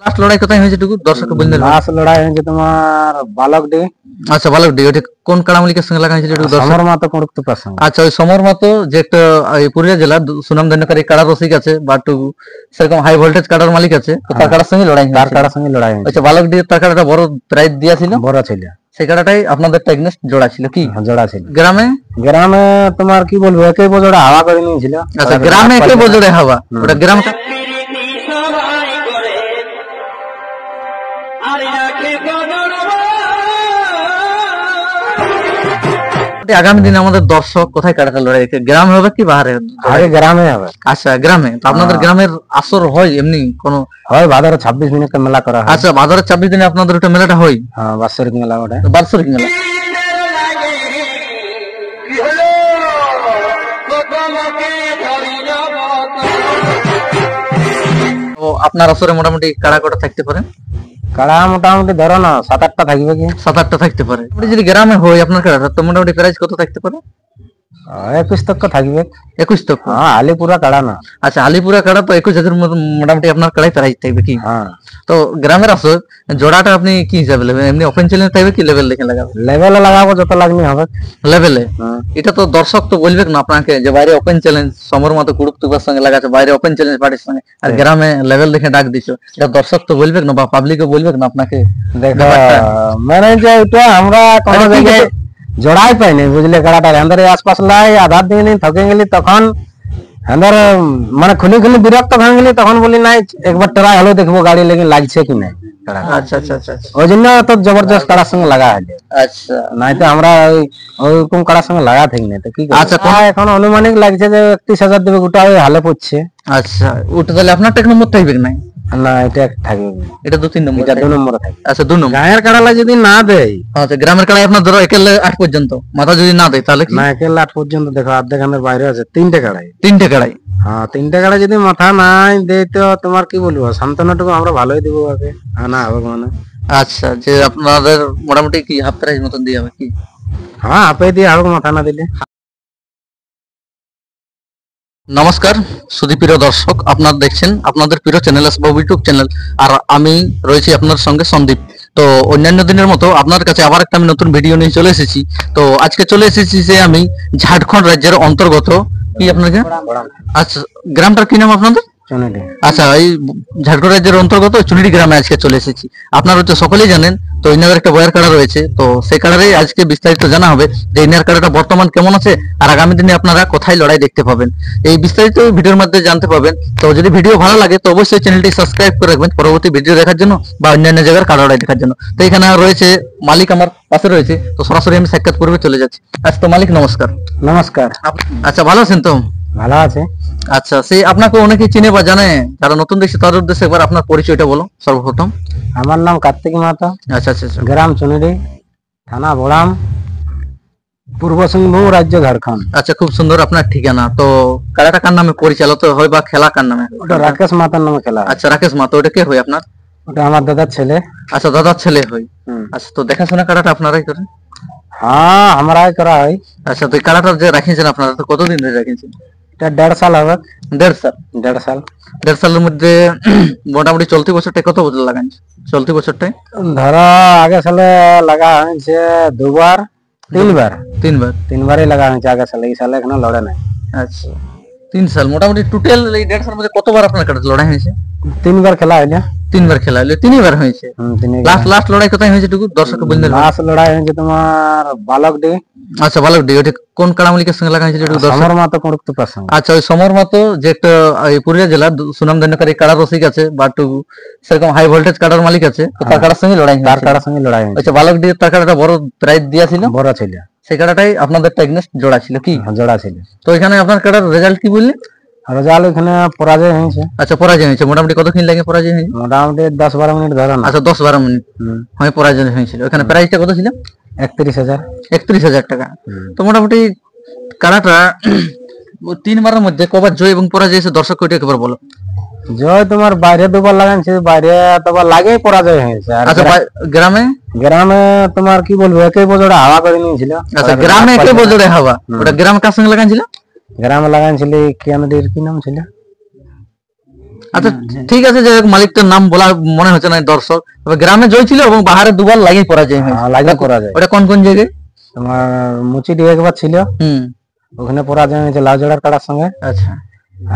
Last লড়াই কোথায় হয়েছে টুকু দর্শককে বলতে পারবেন? লাস্ট লড়াই হয়েছে তোমার বালকডি। আচ্ছা, বালকডি। ওটা কোন কাড়ামালিকের সঙ্গে লাগা হয়েছিল একটু দর্শক? সমর মাতো কুড়ুকতুপার সঙ্গে। আচ্ছা, ওই সমর মাতো যে একটা এই পুরুলিয়া জেলার সুনামধন্যকারী কাড়া রসিক আছে বা একটু সেরকম হাই ভোল্টেজ কাড়ার মালিক আছে, তো তার কাড়ার সঙ্গে লড়াই তার হয়েছে। কাড়ার সঙ্গে লড়াই হয়েছে। আচ্ছা, বালকডি তার কাড়াটা বড় প্রাইজ দিয়া ছিল, বড় ছিল। সেই কাড়াটাই আপনাদের টেকনেস্ট জোড়া ছিল কি? জোড়া ছিল। গ্রামে গ্রামে তোমার কি বলবো, একই বছর হাওয়া করে নিয়েছিল। আচ্ছা, গ্রামে একই বছরে হাওয়া। ওটা গ্রামটা আগামী দিনে আমাদের দর্শক কোথায় কাড়াটা লড়াই দেখে, গ্রামে হবে কি বাহারে? আগে গ্রামে হবে। আচ্ছা, গ্রামে। তো আপনাদের গ্রামের আসর হয় এমনি কোন? হয় ভাদর 26 মিনিট মেলা করা হয়। আচ্ছা, ভাদরের 26 দিনে আপনাদের ওটা মেলাটা হয়? হ্যাঁ, বাৎসরিক মেলা ওটা। বাৎসরিক মেলা। তো আপনার আসরে মোটামুটি কাড়া কটা থাকতে পারে? কাড়া মোটামুটি ধরো না 7-8টা থাকবে কি? 7-8টা থাকতে পারে। যদি গ্রামে হয় আপনার কাড়াটা, তো মোটামুটি প্রাইস কত থাকতে পারে? 21 তক থাকবে। 21 তক? হ্যাঁ, আলিপুরা কাড়া না। আচ্ছা, আলিপুরা কাড়া তো 21,000 মোটামুটি আপনার কাড়াই প্রাইস থাকবে কি? হ্যাঁ। তো গ্রামের আসর জোড়াটা আপনি কি হিসাবে নেবেন? এমনি ওপেন চ্যালেঞ্জ থাকবে কি লেভেল দেখে লাগাবেন? লেভেলে লাগাবো, যত লাগনি হবে লেভেলে। হ্যাঁ। এটা তো দর্শক তো বলবে না আপনাকে যে বাইরে ওপেন চ্যালেঞ্জ সমর মতো কুড়ুকতুবার সঙ্গে লাগাচ্ছে, বাইরে ওপেন চ্যালেঞ্জ পার্টির সঙ্গে, আর গ্রামে লেভেল দেখে ডাক দিছো। এটা দর্শক তো বলবে না বা পাবলিকও বলবে না আপনাকে? দেখো মানে যে এটা আমরা কোনো জায়গায় জোড়াই পাইনি, বুঝলে? কাড়াটা আন্দারে আশপাশ লাই আধার দিন থকে গেলি, তখন আন্দার মানে খুলি খুলি বিরক্ত হয়ে গেলি, তখন বলি নাই একবার ট্রাই হলো দেখবো গাড়ি লেগে লাগছে কি নাই। আচ্ছা আচ্ছা আচ্ছা। ওই জন্য তো জবরদস্ত কাড়ার সঙ্গে লাগা হয়েছে। আচ্ছা, নাই তো আমরা ওইরকম কাড়ার সঙ্গে লাগা থাকি না। তো কি আচ্ছা, এখন অনুমানিক লাগছে যে 31,000 দেবে, গোটা ওই হালে পড়ছে। আচ্ছা, ওটা তাহলে আপনার এক নম্বর থাকবে না? না, এটা থাকবে, এটা 2-3 নম্বর। এটা 2 নম্বরে থাকবে। আচ্ছা, 2 নম্বর। গায়ের কাড়ালা যদি না দেয়, আচ্ছা, গ্রামের কাড়াই আপনার ধরো একেলে 8 পর্যন্ত মাথা যদি না দেয় তাহলে কি? না, একের 8 পর্যন্ত। দেখো অর্ধেখানের বাইরে আছে 3টে কাড়াই। 3টে কাড়াই? হ্যাঁ, 3টে কাড়াই যদি মাথা নাই দেয়, তো তোমার কি বলবো, সান্ত্বনাটুকু আমরা ভালোই দিব আগে, না হবে মানে। আচ্ছা, যে আপনাদের মোটামুটি কি হাফ প্রাইস মতন দিয়ে হবে কি? হ্যাঁ, আপে দিয়ে হবে মাথা না দিলে। নমস্কার সুদীপ্রিয় দর্শক, আপনারা দেখছেন আপনাদের প্রিয় চ্যানেল বাবু ইউটিউব চ্যানেল, আর আমি রয়েছি আপনার সঙ্গে সন্দীপ। তো অন্যান্য দিনের মতো আপনার কাছে আবার একটা আমি নতুন ভিডিও নিয়ে চলে এসেছি। তো আজকে চলে এসেছি যে আমি ঝাড়খণ্ড রাজ্যের অন্তর্গত কি আপনাকে, আচ্ছা গ্রামটার কি নাম আপনাদের? আচ্ছা, এই ঝাড়খণ্ড রাজ্যের অন্তর্গত চুনিডি গ্রামে আজকে চলে এসেছি। আপনারা হচ্ছে সকলেই জানেন তো ইনার একটা বয়ার কাড়া রয়েছে, তো সেই কাড়ারই আজকে বিস্তারিত জানা হবে যে ইনার কাড়াটা বর্তমান কেমন আছে আর আগামী দিনে আপনারা কোথায় লড়াই দেখতে পাবেন, এই বিস্তারিত ভিডিওর মধ্যে জানতে পাবেন। তো যদি ভিডিও ভালো লাগে তো অবশ্যই চ্যানেলটি সাবস্ক্রাইব করে রাখবেন পরবর্তী ভিডিও দেখার জন্য বা অন্যান্য জায়গার কাড়া লড়াই দেখার জন্য। তো এখানে রয়েছে মালিক আমার পাশে রয়েছে, তো সরাসরি আমি সাক্ষাৎ পূর্বে চলে যাচ্ছি। আচ্ছা, তো মালিক নমস্কার। নমস্কার। আচ্ছা, ভালো আছেন তো? ভালো আছে। আচ্ছা, সেই আপনাকে অনেকেই চিনে বা জানে, যারা নতুন দেখছে তার উদ্দেশ্যে একবার আপনার পরিচয়টা বলো সর্বপ্রথম। আমার নাম কার্তিক মাহাতো। আচ্ছা আচ্ছা আচ্ছা। গ্রাম চুনিডি, থানা বড়াম, পূর্ব সিংভূম, রাজ্য ঝাড়খণ্ড। আচ্ছা, খুব সুন্দর আপনার ঠিকানা। তো কাড়াটা কার নামে পরিচালিত হয় বা খেলা কার নামে? ওটা রাকেশ মাহাতোর নামে খেলা। আচ্ছা, রাকেশ মাহাতো। ওটা কে হয় আপনার? ওটা আমার দাদার ছেলে। আচ্ছা, দাদার ছেলে হয়। আচ্ছা, তো দেখাশোনা কাড়াটা আপনারাই করেন? হ্যাঁ, আমরাই করা হয়। আচ্ছা, তো এই কাড়াটা যে রাখিয়েছেন আপনারা, তো কতদিন ধরে রাখিয়েছেন? এটা 1.5 সাল হবে। 1.5 সাল? 1.5 সাল। 1.5 সালের মধ্যে মোটামুটি চলতি বছরটায় কত বছর লাগান? চলতি বছরটায় ধরো আগে সালে লাগা হয়েছে 2বার 3বার। 3বারই লাগা হয়েছে আগে সালে। এই সালে এখনো লড়ে নাই। আচ্ছা, 3 সাল। মোটামুটি টোটাল এই 1.5 সালের মধ্যে কতবার আপনার কাড়া লড়াই হয়েছে? 3বার খেলা হইলো। 3বার খেলা হলো? 3বার হয়েছে? লাস্ট লড়াই কোথায় হয়েছে টুকু দর্শককে বলতে পারবেন? লাস্ট লড়াই হয়েছে তোমার বালকডি। আচ্ছা, বালকডি। ওটা কোন কাড়ামালিকের সঙ্গে লাগা হয়েছিল? সমর মাতো কুড়ুকতুপার সঙ্গে। আচ্ছা, ওই সমর মাতো যে একটা এই পুরুলিয়া জেলার সুনামধন্যকারী কাড়া রসিক আছে বা একটু সেরকম হাই ভোল্টেজ কাড়ার মালিক আছে, তো তার কাড়ার সঙ্গে লড়াই হয়েছে। তার কাড়ার সঙ্গে লড়াই হয়েছে। আচ্ছা, বালকডি তার কাড়াটা বড় প্রাইজ দিয়া ছিল? বড় ছিল। সেই কাড়াটাই আপনাদের টেকনেস্ট জোড়া ছিল কি? জোড়া ছিল। তো এখানে আপনার কাড়ার রেজাল্ট কি বললেন? রেজাল্ট এখানে পরাজয় হয়েছে। আচ্ছা, পরাজয় হয়েছে। মোটামুটি কতক্ষণ লাগে পরাজয় হয়েছে? মোটামুটি 10-12 মিনিট ধরো না। আচ্ছা, 10-12 মিনিট হয় পরাজয় হয়েছিল। এখানে প্রাইসটা কত ছিল? 31,000। 31,000 টাকা। তো মোটামুটি কাড়াটা 3বারের মধ্যে কবার জয় এবং পরাজয় এসে দর্শক ওইটা একবার বলো। জয় তোমার বাইরে 2বার লাগাইছে, বাইরে দুবার লাগেই পরাজয় হয়েছে। আচ্ছা, গ্রামে? গ্রামে তোমার কি বলবো, একই বছর হাওয়া করে নিয়েছিল। আচ্ছা, গ্রামে একই বছরে হাওয়া। ওটা গ্রামে কার সঙ্গে লাগাইছিল? গ্রামে লাগাইছিল কেন্দ্রের কি নাম ছিল? আচ্ছা ঠিক আছে, যে মালিকটার নাম বলা মনে হচ্ছে না দর্শক, তবে গ্রামে জয় ছিল এবং বাহারে দুবার লাগিয়ে পরাজয় হয়েছে। লাগে পরাজয়। ওটা কোন কোন জায়গায়? তোমার মুচিডি একবার ছিল, ওখানে পরাজয় হয়েছে লাউজড়ার কাড়ার সঙ্গে। আচ্ছা।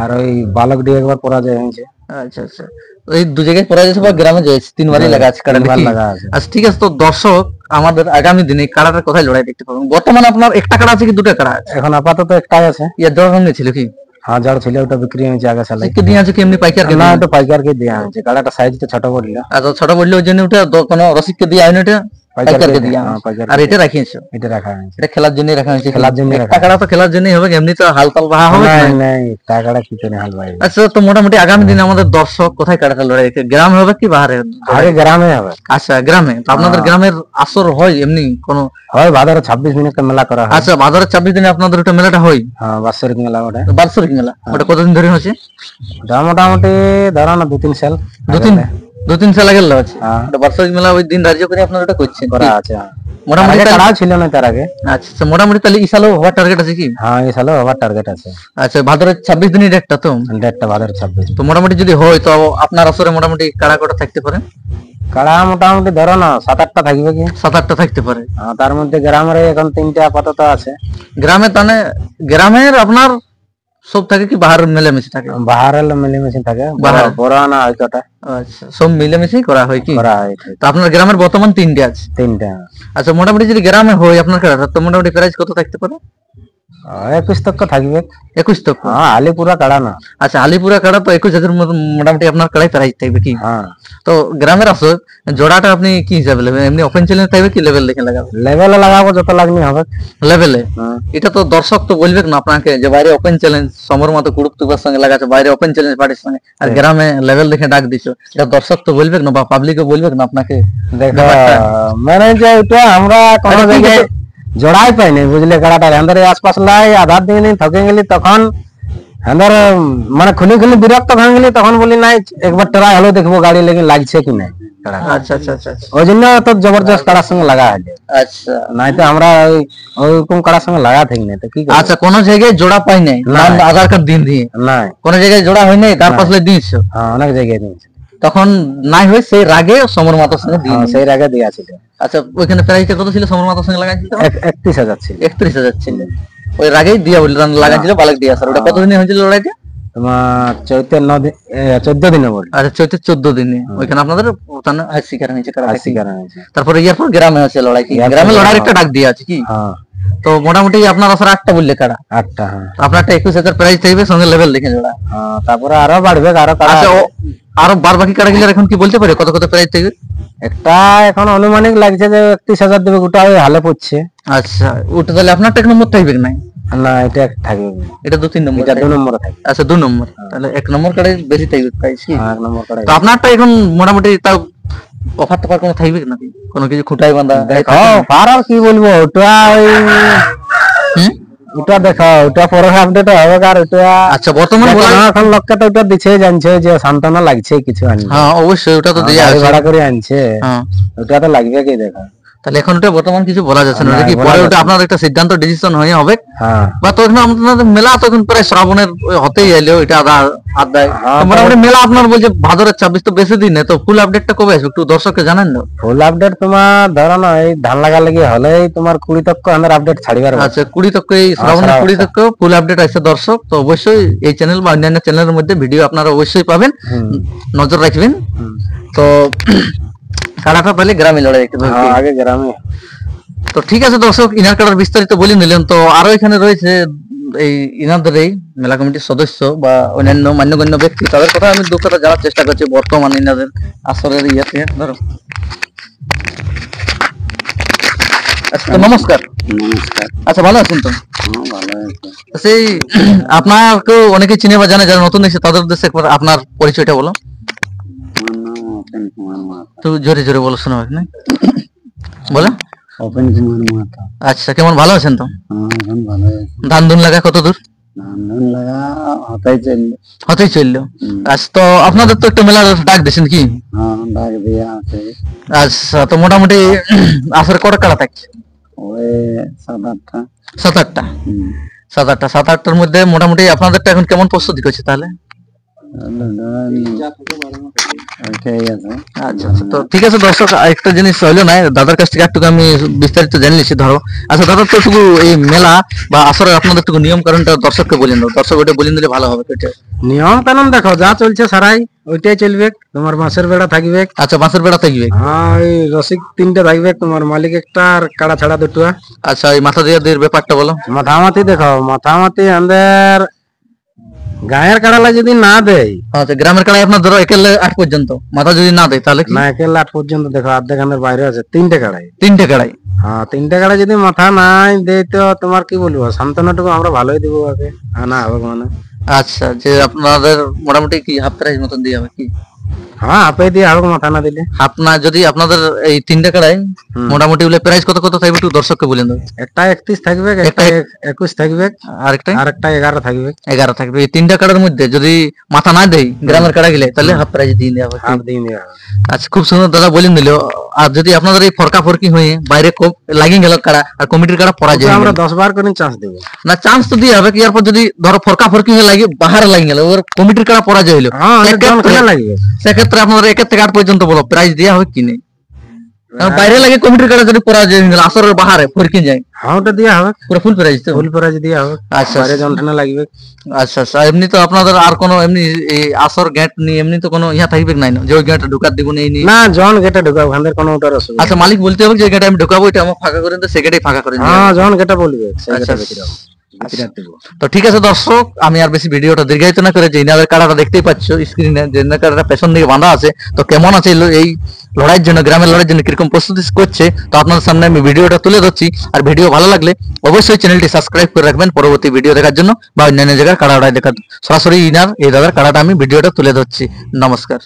আর ওই বালকডি একবার পরাজয় হয়েছে। আচ্ছা আচ্ছা, ওই দু জায়গায় পরাজয় হয়েছে বা গ্রামে জয়েছে, তিনবারই লাগা আছে কাড়া নাকি? লাগা আছে। আচ্ছা ঠিক আছে, তো দর্শক আমাদের আগামী দিনে কাড়াটার কোথায় লড়াই দেখতে পাবেন? বর্তমানে আপনার একটা কাড়া আছে কি দুটো কাড়া আছে? এখন আপাতত একটাই আছে। ইয়া জোড়া সঙ্গে ছিল কি? হ্যাঁ জড় ছিল, ওটা বিক্রি হয়েছে আগে সালে। কি দিয়ে আছে কি এমনি পাইকার কে? না ওটা পাইকারকে দেয়া হয়েছে, কাড়াটা সাইজটা ছোট পড়ল। আচ্ছা ছোট বললে ওই জন্য ওটা কোনো রসিককে দিয়ে আইন, ওটা পাইকারকে দিয়ে। আর এটা রাখিয়েছো? এটা রাখা হয়েছে, এটা খেলার জন্য রাখা হয়েছে। খেলার জন্য রাখা। টাকাটা তো খেলার জন্যই হবে, এমনি তো হালতাল বাহা হবে না। নাই টাকাটা কি করে হাল ভাই। আচ্ছা, তো মোটামুটি আগামী দিনে আমাদের দর্শক কোথায় কাড়াটা লড়াই দেখে? গ্রামে হবে কি বাহারে? আগে গ্রামে হবে। আচ্ছা গ্রামে। তো আপনাদের গ্রামের আসর হয় এমনি কোনো? হয় ভাদরে 26 দিনে একটা মেলা করা হয়। আচ্ছা ভাদরের 26 দিনে আপনাদের ওটা মেলাটা হয়? হ্যাঁ বাৎসরিক মেলা ওটা। বাৎসরিক মেলা ওটা কতদিন ধরে হচ্ছে? ওটা মোটামুটি ধরো না 2-3 সাল। 2-3 সাল আগে হচ্ছে ওটা বাৎসরিক মেলা। ওই দিন ধার্য করে আপনারা ওটা করছেন? করা আছে। মোটামুটি কাড়াও ছিল না তার আগে। আচ্ছা মোটামুটি তাহলে এই সালও হওয়ার টার্গেট আছে কি? হ্যাঁ এই সালও হওয়ার টার্গেট আছে। আচ্ছা ভাদরের 26 দিনের ডেটটা তো? ডেটটা ভাদরের 26। তো মোটামুটি যদি হয় তো আপনার আসরে মোটামুটি কাড়া কটা থাকতে পারে? কাড়া মোটামুটি ধরো না 7-8টা থাকবে কি? 7-8টা থাকতে পারে। তার মধ্যে গ্রামের এখন 3টা আপাতত আছে। গ্রামে তাহলে গ্রামের আপনার সব থাকে কি বাহার মিলেমিশে থাকে? বাহারের মিলেমিশে থাকে, বড় না হয় কটা। আচ্ছা সব মিলেমিশেই করা হয় কি? করা হয়। তো আপনার গ্রামের বর্তমান 3টে আছে? 3টা। আচ্ছা মোটামুটি যদি গ্রামে হয় আপনার কাড়া, তো মোটামুটি প্রাইস কত থাকতে পারে? 21 তক থাকবে। 21 তক? হ্যাঁ আলিপুরা কাড়া না। আচ্ছা আলিপুরা কাড়া তো 21,000 মোটামুটি আপনার কাড়াই প্রাইস থাকবে কি? হ্যাঁ। তো গ্রামের আসর জোড়াটা আপনি কি হিসাবে নেবেন? এমনি ওপেন চ্যালেঞ্জ থাকবে কি লেভেল দেখে লাগাবেন? লেভেলে লাগাবো, যত লাগনি হবে লেভেলে। এটা তো দর্শক তো বলবে না আপনাকে যে বাইরে ওপেন চ্যালেঞ্জ সমর মতো কুড়ুক তুকার সঙ্গে লাগাচ্ছে, বাইরে ওপেন চ্যালেঞ্জ পার্টির সঙ্গে, আর গ্রামে লেভেল দেখে ডাক দিছো, এটা দর্শক তো বলবে না বা পাবলিকও বলবে না আপনাকে? দেখো মানে যে ওটা আমরা কোনো জায়গায় জোড়াই পাইনি বুঝলে, কাড়াটা আমাদের আশপাশ লাই আধার দিন থকে গেলি, তখন আমাদের মানে খুলি খুলি বিরক্ত হয়ে গেলি, তখন বলি নাই একবার ট্রাই হলো দেখবো গাড়ি লেগে লাগছে কি নাই। আচ্ছা আচ্ছা আচ্ছা, ওই জন্য তো জবরদস্ত কাড়ার সঙ্গে লাগা হয়। আচ্ছা নাই তো আমরা ওইরকম কাড়ার সঙ্গে লাগা থাকি না, তো কি করব? আচ্ছা কোন জায়গায় জোড়া পাই নাই, নাম আধার কার্ড দিন দিয়ে নাই, কোন জায়গায় জোড়া হয় নাই, তার পাশে দিয়েছো? হ্যাঁ অনেক জায়গায় দিয়েছি। তখন নাই হয় সেই রাগে সমর মাতার সঙ্গে দিয়ে? সেই রাগে দেয়া ছিল। আচ্ছা ওইখানে প্রাইসটা কত ছিল সমর মাতার সঙ্গে লাগাইছিল? 31,000 ছিল। 31,000 ছিল। ওই রাগেই দিয়া বললেন লাগাইছিল বালক দিয়া স্যার। ওটা কতদিনে হয়েছিল লড়াইটা? তোমার 14 দিনে বল। আচ্ছা 14 দিনে ওইখানে আপনাদের শিকার হয়েছে? শিকার হয়েছে। তারপরে ইয়ার পর গ্রামে আছে লড়াই কি? গ্রামে লড়াইয়ের একটা ডাক দিয়ে আছে কি? হ্যাঁ। তো মোটামুটি আপনার আসলে 8টা বললে কাড়া? 8টা। হ্যাঁ। আপনার একটা 21,000 প্রাইস থাকবে, সঙ্গে লেভেল দেখে জোড়া। হ্যাঁ তারপরে আরো বাড়বে, আরো কাড়া। আচ্ছা আরো বার বাকি কাড়া গিলার এখন কি বলতে পারে কত কত প্রাইস থাকবে? একটা এখন অনুমানিক লাগছে যে 31,000 দেবে, গোটা ওই হালে পড়ছে। আচ্ছা ওটা তাহলে আপনারটা 1 নম্বর থাকবে না? না এটা থাকবে, এটা 2-3 নম্বর। এটা 2 নম্বরে থাকবে। আচ্ছা 2 নম্বর। তাহলে 1 নম্বর কাড়াই বেশি থাকবে প্রাইস কি? হ্যাঁ 1 নম্বর কাড়াই। তো আপনারটা এখন মোটামুটি তাও অফার টফার কোনো থাকবে নাকি? কোনো কিছু খুঁটাই বাঁধা? দেখো আর কি বলবো, ওটা ওই ওটা দেখো, ওটা পরে আপডেট হবে। আর ওটা আচ্ছা বর্তমানে এখন লোককে তো ওটা দিছে, জানছে যে সান্ত্বনা লাগছে কিছু আনছে। হ্যাঁ অবশ্যই ওটা তো দেয়া আছে, ভাড়া করে আনছে। হ্যাঁ ওটা তো লাগবে কি দেখো। তাহলে এখন ওটা বর্তমান কিছু বলা যাচ্ছে না, কি পরে ওটা আপনার একটা সিদ্ধান্ত ডিসিশন হয়ে হবে? হ্যাঁ বা তখন আপনাদের মেলা তখন প্রায় শ্রাবণের হতেই এলো, এটা আদায় মোটামুটি মেলা আপনার বলছে ভাদরের 26, তো বেশি দিন নেই। তো ফুল আপডেটটা কবে আসবে একটু দর্শককে জানান না? ফুল আপডেট তোমার ধরো না এই ধান লাগা লাগি হলেই তোমার 20 তক আমাদের আপডেট ছাড়িবার। আচ্ছা 20 তক, এই শ্রাবণের 20 তক ফুল আপডেট আসছে দর্শক। তো অবশ্যই এই চ্যানেল বা অন্যান্য চ্যানেলের মধ্যে ভিডিও আপনারা অবশ্যই পাবেন, নজর রাখবেন। তো কাড়াটা পেলে গ্রামে লড়াই দেখতে পাবেন আগে গ্রামে। তো ঠিক আছে দর্শক, ইনার কাটার বিস্তারিত বলে নিলেন। তো আরো এখানে রয়েছে এই ইনাদের এই মেলা কমিটির সদস্য বা অন্যান্য মান্যগণ্য ব্যক্তি, তাদের কথা আমি 2 কথা জানার চেষ্টা করছি বর্তমান ইনাদের আসরের ইয়াতে। ধরো আচ্ছা তো নমস্কার। আচ্ছা ভালো আছেন তো? সেই আপনাকে অনেকে চিনে বা জানে, যারা নতুন এসে তাদের উদ্দেশ্যে একবার আপনার পরিচয়টা বলো তো। জোরে জোরে বলো, শোনা হয় না বলো। ওপেন কুমার মাতা। আচ্ছা কেমন, ভালো আছেন তো? এখন ভালো আছে। ধান ধুন লাগা কত দূর? ধান লাগা হতেই চললো। আচ্ছা তো আপনাদের তো একটা মেলার ডাক দিয়েছেন কি? হ্যাঁ ডাক দেয়া আছে। আচ্ছা তো মোটামুটি আসরে কটা কাড়া থাকছে? ওই 7-8টা। 7-8টা? 7-8টার মধ্যে মোটামুটি আপনাদেরটা এখন কেমন প্রস্তুতি করছে তাহলে? আচ্ছা আচ্ছা, তো ঠিক আছে দর্শক, একটা জিনিস হইলো না, দাদার কাছ থেকে একটু আমি বিস্তারিত জেনে নিচ্ছি। ধরো আচ্ছা দাদা, তো শুধু এই মেলা বা আসরে আপনাদের একটু নিয়ম কারণটা দর্শককে বলেন দাও, দর্শক ওটা বলে দিলে ভালো হবে ওইটা। নিয়ম কানুন দেখো, যা চলছে সারাই ওইটাই চলবে। তোমার বাঁশের বেড়া থাকবে। আচ্ছা, বাঁশের বেড়া থাকবে। হ্যাঁ, ওই রসিক 3টে থাকবে, তোমার মালিক একটা আর কাড়া ছাড়া 2টো। আচ্ছা, এই মাথা দিয়ে দিয়ে ব্যাপারটা বলো। মাথামাতি দেখো, মাথামাতি আমাদের গায়ের কাড়ালা যদি না দেয়, আচ্ছা, গ্রামের কাড়াই আপনার ধরো একেলে 8 পর্যন্ত, মাথা যদি না দেয় তাহলে কি? না একের 8 পর্যন্ত দেখো, অর্ধেখানের বাইরে আছে 3টে কাড়াই। 3টে কাড়াই। হ্যাঁ, 3টে কাড়াই যদি মাথা নাই দেয় তো তোমার কি বলবো, সান্ত্বনাটুকু আমরা ভালোই দিব আগে, না হবে মানে। আচ্ছা, যে আপনাদের মোটামুটি কি হাফ প্রাইস মতন দিয়ে হবে কি? হ্যাঁ, আপে দিয়ে হবে মাথা না দিলে। আপনার যদি আপনাদের এই 3টে কাড়াই মোটামুটি বলে প্রাইস কত কত থাকবে একটু দর্শককে বলেন দাও। একটা 31 থাকবে, একটা 21 থাকবে, আরেকটা আরেকটা 11 থাকবে। 11 থাকবে। এই 3টে কাড়ার মধ্যে যদি মাথা না দেয় গ্রামের কাড়া গেলে, তাহলে হাফ প্রাইস দিয়ে দেওয়া হবে। হাফ দিয়ে দেওয়া হবে। আচ্ছা, খুব সুন্দর দাদা বলেন দিল। আর যদি আপনাদের এই ফরকা ফরকি হয়ে বাইরে লাগিয়ে গেল কাড়া আর কমিটির কাড়া পরাজয়, আমরা 10 বার করে চান্স দেব না, চান্স তো দিয়ে হবে কি? এরপর যদি ধরো ফরকা ফরকি হয়ে লাগে বাহারে লাগিয়ে গেল, ওর কমিটির কাড়া পরাজয় হলো, হ্যাঁ, লাগবে। সেক্ষেত্রে আপনাদের 1 থেকে 8 পর্যন্ত বলো প্রাইজ দেওয়া হবে কি নেই? বাইরে লাগে কমিটির কাড়া যদি পরাজয় হয়ে গেল, আসরের বাহারে ফরকি যায়, হ্যাঁ ওটা দেওয়া হবে, পুরো ফুল প্রাইজ তো? ফুল প্রাইজ দেওয়া হবে। আচ্ছা বাইরে যন্ত্রণা লাগবে। আচ্ছা আচ্ছা, এমনি তো আপনাদের আর কোনো এমনি এই আসর গেট নিয়ে এমনি তো কোনো ইয়া থাকবে নাই না, যে ওই গেটে ঢুকার দিব নেই নি? না, জন গেটে ঢুকাবো, আমাদের কোনো ওটার অসুবিধা। আচ্ছা, মালিক বলতে হবে যে গেটে আমি ঢুকাবো, এটা আমার ফাঁকা করে দেন, সে গেটেই ফাঁকা করে দিন। হ্যাঁ, জন গেটে বলবে সেই আচ্ছা, গেটে ভিতরে দেব। তো ঠিক আছে দর্শক, আমি আর বেশি ভিডিওটা দীর্ঘায়িত না করে, যে ইনাদের কাড়াটা দেখতেই পাচ্ছ স্ক্রিনে, যে ইনাদের কাড়াটা পেছন দিকে বাঁধা আছে, তো কেমন আছে এই লড়াইয়ের জন্য, গ্রামের লড়াইয়ের জন্য কিরকম প্রস্তুতি করছে, তো আপনাদের সামনে আমি ভিডিওটা তুলে ধরছি। আর ভিডিও ভালো লাগলে অবশ্যই চ্যানেলটি সাবস্ক্রাইব করে রাখবেন পরবর্তী ভিডিও দেখার জন্য, বা অন্যান্য জায়গার কাড়া লড়াই দেখার। সরাসরি ইনার এই দাদার কাড়াটা আমি ভিডিওটা তুলে ধরছি। নমস্কার।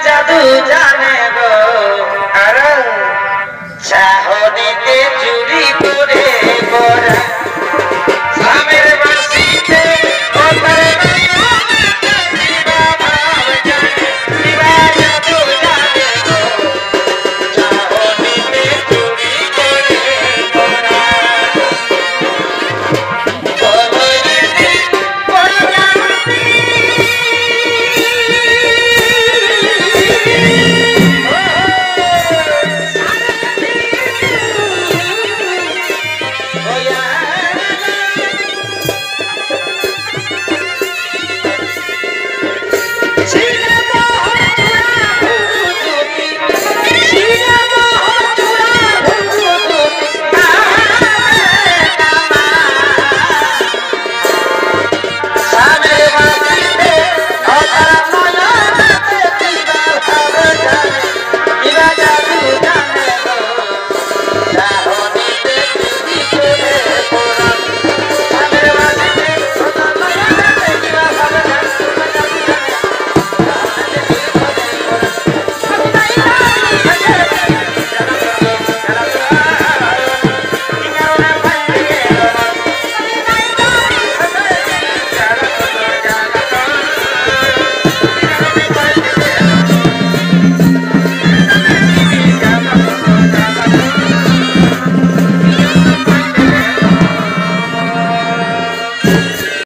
জাদু